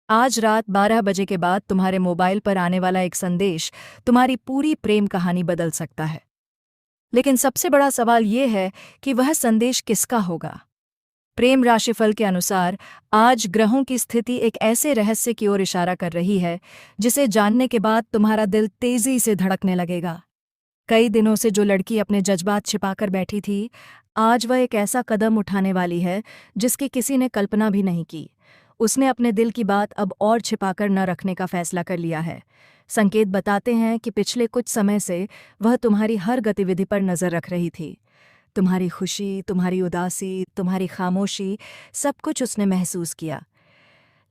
आज रात 12 बजे के बाद तुम्हारे मोबाइल पर आने वाला एक संदेश तुम्हारी पूरी प्रेम कहानी बदल सकता है। लेकिन सबसे बड़ा सवाल ये है कि वह संदेश किसका होगा। प्रेम राशिफल के अनुसार आज ग्रहों की स्थिति एक ऐसे रहस्य की ओर इशारा कर रही है जिसे जानने के बाद तुम्हारा दिल तेजी से धड़कने लगेगा। कई दिनों से जो लड़की अपने जज्बात छिपाकर बैठी थी, आज वह एक ऐसा कदम उठाने वाली है जिसकी किसी ने कल्पना भी नहीं की। उसने अपने दिल की बात अब और छिपाकर न रखने का फैसला कर लिया है। संकेत बताते हैं कि पिछले कुछ समय से वह तुम्हारी हर गतिविधि पर नजर रख रही थी। तुम्हारी खुशी, तुम्हारी उदासी, तुम्हारी खामोशी, सब कुछ उसने महसूस किया।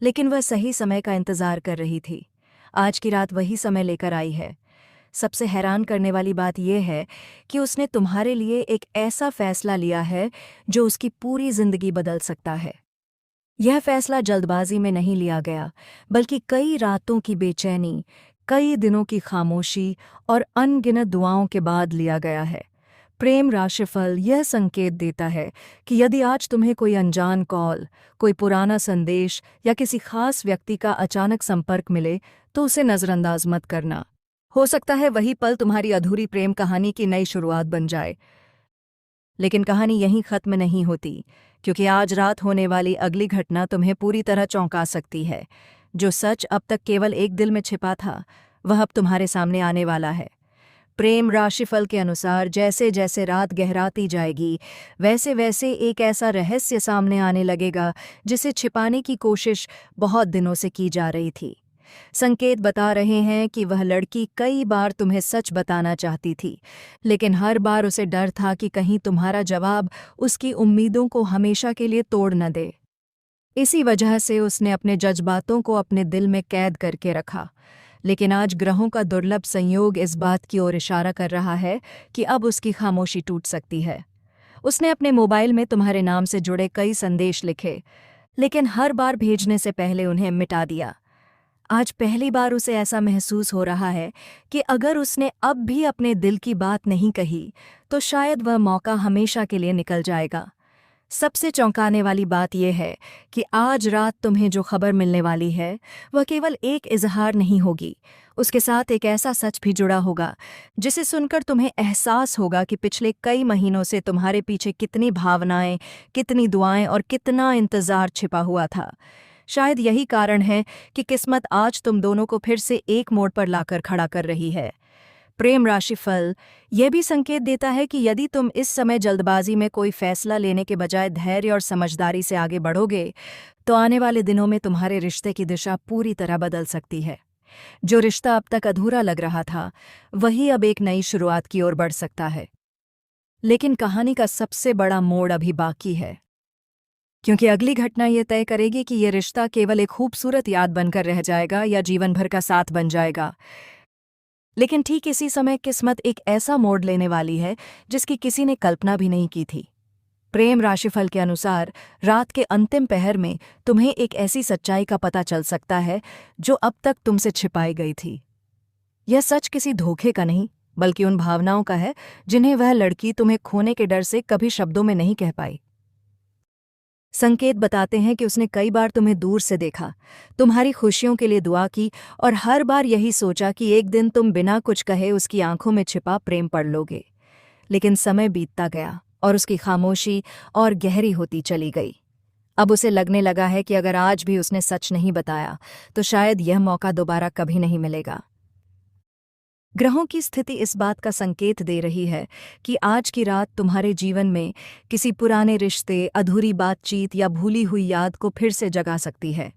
लेकिन वह सही समय का इंतजार कर रही थी। आज की रात वही समय लेकर आई है। सबसे हैरान करने वाली बात यह है कि उसने तुम्हारे लिए एक ऐसा फैसला लिया है जो उसकी पूरी जिंदगी बदल सकता है। यह फैसला जल्दबाजी में नहीं लिया गया, बल्कि कई रातों की बेचैनी, कई दिनों की खामोशी और अनगिनत दुआओं के बाद लिया गया है। प्रेम राशिफल यह संकेत देता है कि यदि आज तुम्हें कोई अनजान कॉल, कोई पुराना संदेश या किसी खास व्यक्ति का अचानक संपर्क मिले, तो उसे नज़रअंदाज मत करना। हो सकता है वही पल तुम्हारी अधूरी प्रेम कहानी की नई शुरुआत बन जाए। लेकिन कहानी यहीं खत्म नहीं होती, क्योंकि आज रात होने वाली अगली घटना तुम्हें पूरी तरह चौंका सकती है। जो सच अब तक केवल एक दिल में छिपा था, वह अब तुम्हारे सामने आने वाला है। प्रेम राशिफल के अनुसार जैसे जैसे रात गहराती जाएगी, वैसे वैसे एक ऐसा रहस्य सामने आने लगेगा जिसे छिपाने की कोशिश बहुत दिनों से की जा रही थी। संकेत बता रहे हैं कि वह लड़की कई बार तुम्हें सच बताना चाहती थी, लेकिन हर बार उसे डर था कि कहीं तुम्हारा जवाब उसकी उम्मीदों को हमेशा के लिए तोड़ न दे। इसी वजह से उसने अपने जज्बातों को अपने दिल में कैद करके रखा। लेकिन आज ग्रहों का दुर्लभ संयोग इस बात की ओर इशारा कर रहा है कि अब उसकी खामोशी टूट सकती है। उसने अपने मोबाइल में तुम्हारे नाम से जुड़े कई संदेश लिखे, लेकिन हर बार भेजने से पहले उन्हें मिटा दिया। आज पहली बार उसे ऐसा महसूस हो रहा है कि अगर उसने अब भी अपने दिल की बात नहीं कही, तो शायद वह मौका हमेशा के लिए निकल जाएगा। सबसे चौंकाने वाली बात यह है कि आज रात तुम्हें जो खबर मिलने वाली है, वह केवल एक इजहार नहीं होगी। उसके साथ एक ऐसा सच भी जुड़ा होगा जिसे सुनकर तुम्हें एहसास होगा कि पिछले कई महीनों से तुम्हारे पीछे कितनी भावनाएं, कितनी दुआएं और कितना इंतजार छिपा हुआ था। शायद यही कारण है कि किस्मत आज तुम दोनों को फिर से एक मोड़ पर लाकर खड़ा कर रही है। प्रेम राशिफल यह भी संकेत देता है कि यदि तुम इस समय जल्दबाजी में कोई फैसला लेने के बजाय धैर्य और समझदारी से आगे बढ़ोगे, तो आने वाले दिनों में तुम्हारे रिश्ते की दिशा पूरी तरह बदल सकती है। जो रिश्ता अब तक अधूरा लग रहा था, वही अब एक नई शुरुआत की ओर बढ़ सकता है। लेकिन कहानी का सबसे बड़ा मोड़ अभी बाकी है, क्योंकि अगली घटना ये तय करेगी कि ये रिश्ता केवल एक खूबसूरत याद बनकर रह जाएगा या जीवन भर का साथ बन जाएगा। लेकिन ठीक इसी समय किस्मत एक ऐसा मोड़ लेने वाली है जिसकी किसी ने कल्पना भी नहीं की थी। प्रेम राशिफल के अनुसार रात के अंतिम पहर में तुम्हें एक ऐसी सच्चाई का पता चल सकता है जो अब तक तुमसे छिपाई गई थी। यह सच किसी धोखे का नहीं, बल्कि उन भावनाओं का है जिन्हें वह लड़की तुम्हें खोने के डर से कभी शब्दों में नहीं कह पाई। संकेत बताते हैं कि उसने कई बार तुम्हें दूर से देखा, तुम्हारी खुशियों के लिए दुआ की और हर बार यही सोचा कि एक दिन तुम बिना कुछ कहे उसकी आंखों में छिपा प्रेम पढ़ लोगे। लेकिन समय बीतता गया और उसकी खामोशी और गहरी होती चली गई। अब उसे लगने लगा है कि अगर आज भी उसने सच नहीं बताया, तो शायद यह मौका दोबारा कभी नहीं मिलेगा। ग्रहों की स्थिति इस बात का संकेत दे रही है कि आज की रात तुम्हारे जीवन में किसी पुराने रिश्ते, अधूरी बातचीत या भूली हुई याद को फिर से जगा सकती है।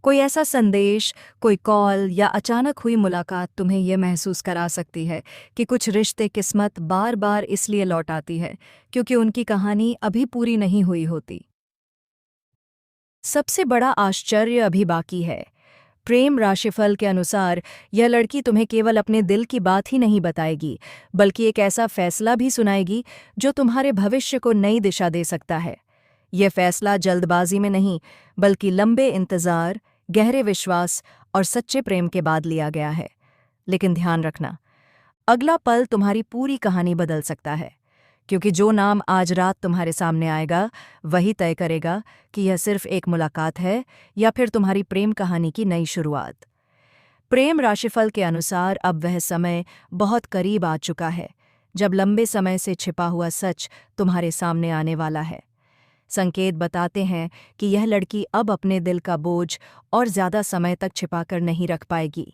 कोई ऐसा संदेश, कोई कॉल या अचानक हुई मुलाकात तुम्हें यह महसूस करा सकती है कि कुछ रिश्ते किस्मत बार बार इसलिए लौट आती है क्योंकि उनकी कहानी अभी पूरी नहीं हुई होती। सबसे बड़ा आश्चर्य अभी बाकी है। प्रेम राशिफल के अनुसार यह लड़की तुम्हें केवल अपने दिल की बात ही नहीं बताएगी, बल्कि एक ऐसा फैसला भी सुनाएगी जो तुम्हारे भविष्य को नई दिशा दे सकता है। यह फैसला जल्दबाजी में नहीं, बल्कि लंबे इंतजार, गहरे विश्वास और सच्चे प्रेम के बाद लिया गया है। लेकिन ध्यान रखना, अगला पल तुम्हारी पूरी कहानी बदल सकता है, क्योंकि जो नाम आज रात तुम्हारे सामने आएगा वही तय करेगा कि यह सिर्फ एक मुलाकात है या फिर तुम्हारी प्रेम कहानी की नई शुरुआत। प्रेम राशिफल के अनुसार अब वह समय बहुत करीब आ चुका है जब लंबे समय से छिपा हुआ सच तुम्हारे सामने आने वाला है। संकेत बताते हैं कि यह लड़की अब अपने दिल का बोझ और ज़्यादा समय तक छिपाकर नहीं रख पाएगी।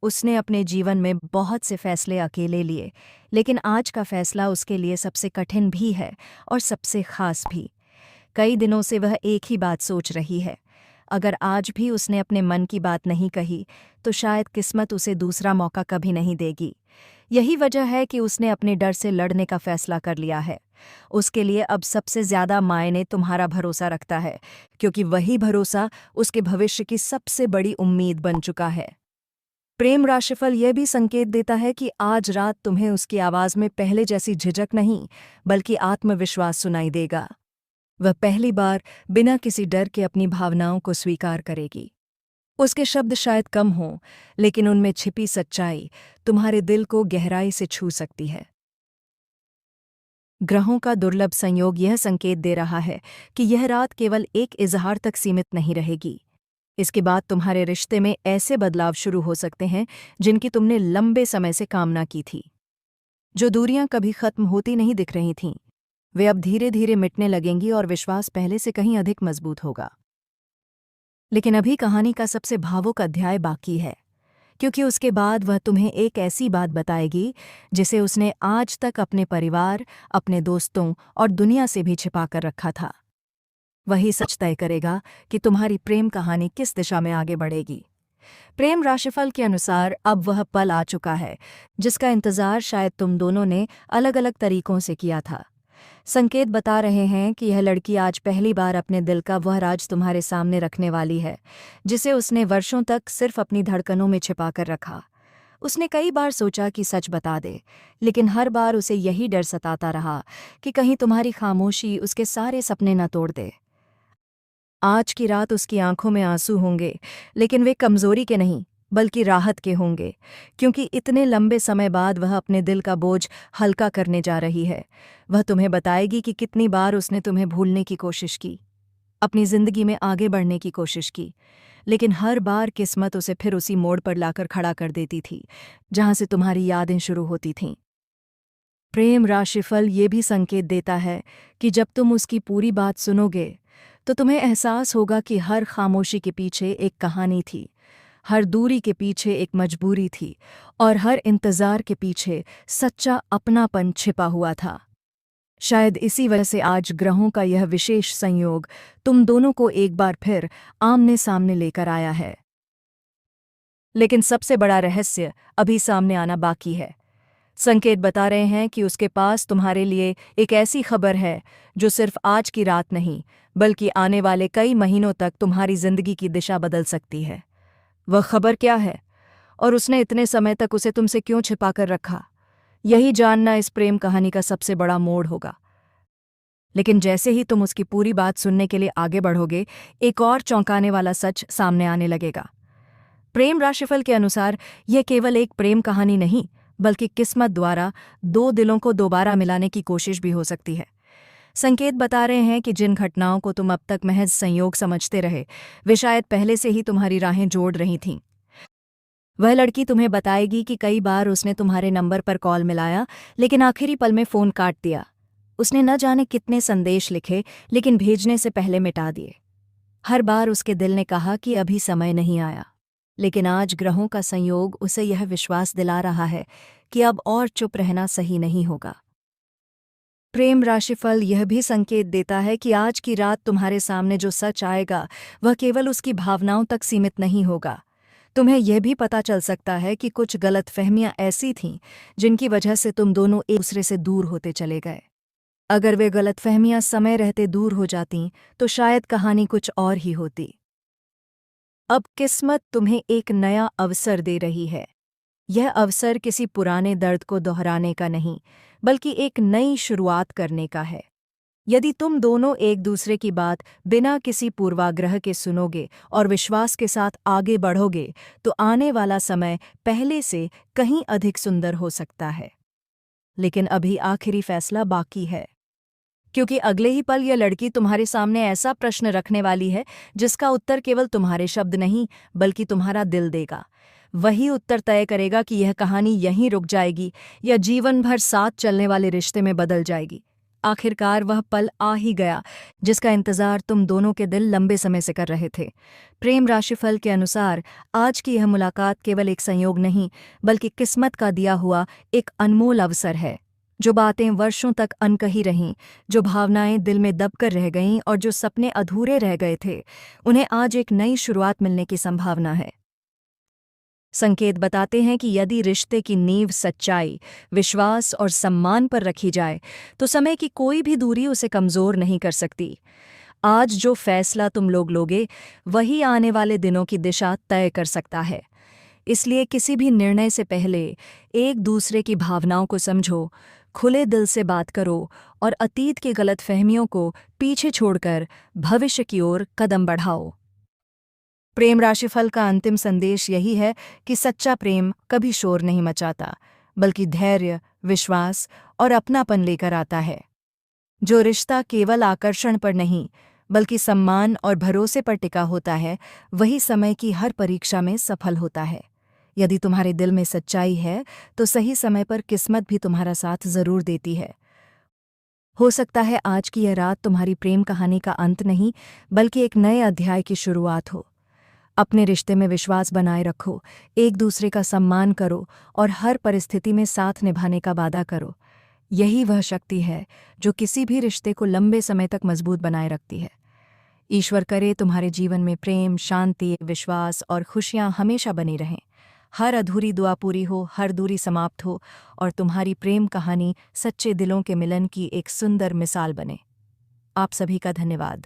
उसने अपने जीवन में बहुत से फैसले अकेले लिए, लेकिन आज का फैसला उसके लिए सबसे कठिन भी है और सबसे खास भी। कई दिनों से वह एक ही बात सोच रही है। अगर आज भी उसने अपने मन की बात नहीं कही तो शायद किस्मत उसे दूसरा मौका कभी नहीं देगी। यही वजह है कि उसने अपने डर से लड़ने का फैसला कर लिया है। उसके लिए अब सबसे ज़्यादा मायने तुम्हारा भरोसा रखता है, क्योंकि वही भरोसा उसके भविष्य की सबसे बड़ी उम्मीद बन चुका है। प्रेम राशिफल यह भी संकेत देता है कि आज रात तुम्हें उसकी आवाज़ में पहले जैसी झिझक नहीं बल्कि आत्मविश्वास सुनाई देगा। वह पहली बार बिना किसी डर के अपनी भावनाओं को स्वीकार करेगी। उसके शब्द शायद कम हों, लेकिन उनमें छिपी सच्चाई तुम्हारे दिल को गहराई से छू सकती है। ग्रहों का दुर्लभ संयोग यह संकेत दे रहा है कि यह रात केवल एक इजहार तक सीमित नहीं रहेगी। इसके बाद तुम्हारे रिश्ते में ऐसे बदलाव शुरू हो सकते हैं जिनकी तुमने लंबे समय से कामना की थी। जो दूरियां कभी खत्म होती नहीं दिख रही थीं, वे अब धीरे धीरे मिटने लगेंगी और विश्वास पहले से कहीं अधिक मजबूत होगा। लेकिन अभी कहानी का सबसे भावुक अध्याय बाकी है, क्योंकि उसके बाद वह तुम्हें एक ऐसी बात बताएगी जिसे उसने आज तक अपने परिवार, अपने दोस्तों और दुनिया से भी छिपा कर रखा था। वही सच तय करेगा कि तुम्हारी प्रेम कहानी किस दिशा में आगे बढ़ेगी। प्रेम राशिफल के अनुसार अब वह पल आ चुका है जिसका इंतजार शायद तुम दोनों ने अलग अलग तरीकों से किया था। संकेत बता रहे हैं कि यह लड़की आज पहली बार अपने दिल का वह राज तुम्हारे सामने रखने वाली है, जिसे उसने वर्षों तक सिर्फ अपनी धड़कनों में छिपा कर रखा। उसने कई बार सोचा कि सच बता दे, लेकिन हर बार उसे यही डर सताता रहा कि कहीं तुम्हारी खामोशी उसके सारे सपने न तोड़ दे। आज की रात उसकी आंखों में आंसू होंगे, लेकिन वे कमजोरी के नहीं बल्कि राहत के होंगे, क्योंकि इतने लंबे समय बाद वह अपने दिल का बोझ हल्का करने जा रही है। वह तुम्हें बताएगी कि कितनी बार उसने तुम्हें भूलने की कोशिश की, अपनी जिंदगी में आगे बढ़ने की कोशिश की, लेकिन हर बार किस्मत उसे फिर उसी मोड़ पर लाकर खड़ा कर देती थी जहां से तुम्हारी यादें शुरू होती थीं। प्रेम राशिफल ये भी संकेत देता है कि जब तुम उसकी पूरी बात सुनोगे तो तुम्हें एहसास होगा कि हर खामोशी के पीछे एक कहानी थी, हर दूरी के पीछे एक मजबूरी थी और हर इंतज़ार के पीछे सच्चा अपनापन छिपा हुआ था। शायद इसी वजह से आज ग्रहों का यह विशेष संयोग तुम दोनों को एक बार फिर आमने सामने लेकर आया है। लेकिन सबसे बड़ा रहस्य अभी सामने आना बाकी है। संकेत बता रहे हैं कि उसके पास तुम्हारे लिए एक ऐसी खबर है जो सिर्फ आज की रात नहीं बल्कि आने वाले कई महीनों तक तुम्हारी जिंदगी की दिशा बदल सकती है। वह खबर क्या है और उसने इतने समय तक उसे तुमसे क्यों छिपा कर रखा, यही जानना इस प्रेम कहानी का सबसे बड़ा मोड़ होगा। लेकिन जैसे ही तुम उसकी पूरी बात सुनने के लिए आगे बढ़ोगे, एक और चौंकाने वाला सच सामने आने लगेगा। प्रेम राशिफल के अनुसार यह केवल एक प्रेम कहानी नहीं बल्कि किस्मत द्वारा दो दिलों को दोबारा मिलाने की कोशिश भी हो सकती है। संकेत बता रहे हैं कि जिन घटनाओं को तुम अब तक महज संयोग समझते रहे, वे शायद पहले से ही तुम्हारी राहें जोड़ रही थीं। वह लड़की तुम्हें बताएगी कि कई बार उसने तुम्हारे नंबर पर कॉल मिलाया, लेकिन आखिरी पल में फ़ोन काट दिया। उसने न जाने कितने संदेश लिखे, लेकिन भेजने से पहले मिटा दिए। हर बार उसके दिल ने कहा कि अभी समय नहीं आया, लेकिन आज ग्रहों का संयोग उसे यह विश्वास दिला रहा है कि अब और चुप रहना सही नहीं होगा। प्रेम राशिफल यह भी संकेत देता है कि आज की रात तुम्हारे सामने जो सच आएगा वह केवल उसकी भावनाओं तक सीमित नहीं होगा। तुम्हें यह भी पता चल सकता है कि कुछ गलतफहमियां ऐसी थीं जिनकी वजह से तुम दोनों एक दूसरे से दूर होते चले गए। अगर वे गलतफहमियां समय रहते दूर हो जातीं तो शायद कहानी कुछ और ही होती। अब किस्मत तुम्हें एक नया अवसर दे रही है। यह अवसर किसी पुराने दर्द को दोहराने का नहीं बल्कि एक नई शुरुआत करने का है। यदि तुम दोनों एक दूसरे की बात बिना किसी पूर्वाग्रह के सुनोगे और विश्वास के साथ आगे बढ़ोगे तो आने वाला समय पहले से कहीं अधिक सुंदर हो सकता है। लेकिन अभी आखिरी फैसला बाकी है, क्योंकि अगले ही पल यह लड़की तुम्हारे सामने ऐसा प्रश्न रखने वाली है जिसका उत्तर केवल तुम्हारे शब्द नहीं बल्कि तुम्हारा दिल देगा। वही उत्तर तय करेगा कि यह कहानी यहीं रुक जाएगी या जीवन भर साथ चलने वाले रिश्ते में बदल जाएगी। आखिरकार वह पल आ ही गया जिसका इंतजार तुम दोनों के दिल लंबे समय से कर रहे थे। प्रेम राशिफल के अनुसार आज की यह मुलाकात केवल एक संयोग नहीं बल्कि किस्मत का दिया हुआ एक अनमोल अवसर है। जो बातें वर्षों तक अनकही रहीं, जो भावनाएं दिल में दबकर रह गईं और जो सपने अधूरे रह गए थे, उन्हें आज एक नई शुरुआत मिलने की संभावना है। संकेत बताते हैं कि यदि रिश्ते की नींव सच्चाई, विश्वास और सम्मान पर रखी जाए तो समय की कोई भी दूरी उसे कमज़ोर नहीं कर सकती। आज जो फैसला तुम लोग लोगे वही आने वाले दिनों की दिशा तय कर सकता है। इसलिए किसी भी निर्णय से पहले एक दूसरे की भावनाओं को समझो, खुले दिल से बात करो और अतीत की गलतफहमियों को पीछे छोड़कर भविष्य की ओर कदम बढ़ाओ। प्रेम राशिफल का अंतिम संदेश यही है कि सच्चा प्रेम कभी शोर नहीं मचाता बल्कि धैर्य, विश्वास और अपनापन लेकर आता है। जो रिश्ता केवल आकर्षण पर नहीं बल्कि सम्मान और भरोसे पर टिका होता है, वही समय की हर परीक्षा में सफल होता है। यदि तुम्हारे दिल में सच्चाई है तो सही समय पर किस्मत भी तुम्हारा साथ जरूर देती है। हो सकता है आज की यह रात तुम्हारी प्रेम कहानी का अंत नहीं बल्कि एक नए अध्याय की शुरुआत हो। अपने रिश्ते में विश्वास बनाए रखो, एक दूसरे का सम्मान करो और हर परिस्थिति में साथ निभाने का वादा करो। यही वह शक्ति है जो किसी भी रिश्ते को लंबे समय तक मजबूत बनाए रखती है। ईश्वर करे तुम्हारे जीवन में प्रेम, शांति, विश्वास और खुशियां हमेशा बनी रहें। हर अधूरी दुआ पूरी हो, हर दूरी समाप्त हो और तुम्हारी प्रेम कहानी सच्चे दिलों के मिलन की एक सुंदर मिसाल बने। आप सभी का धन्यवाद।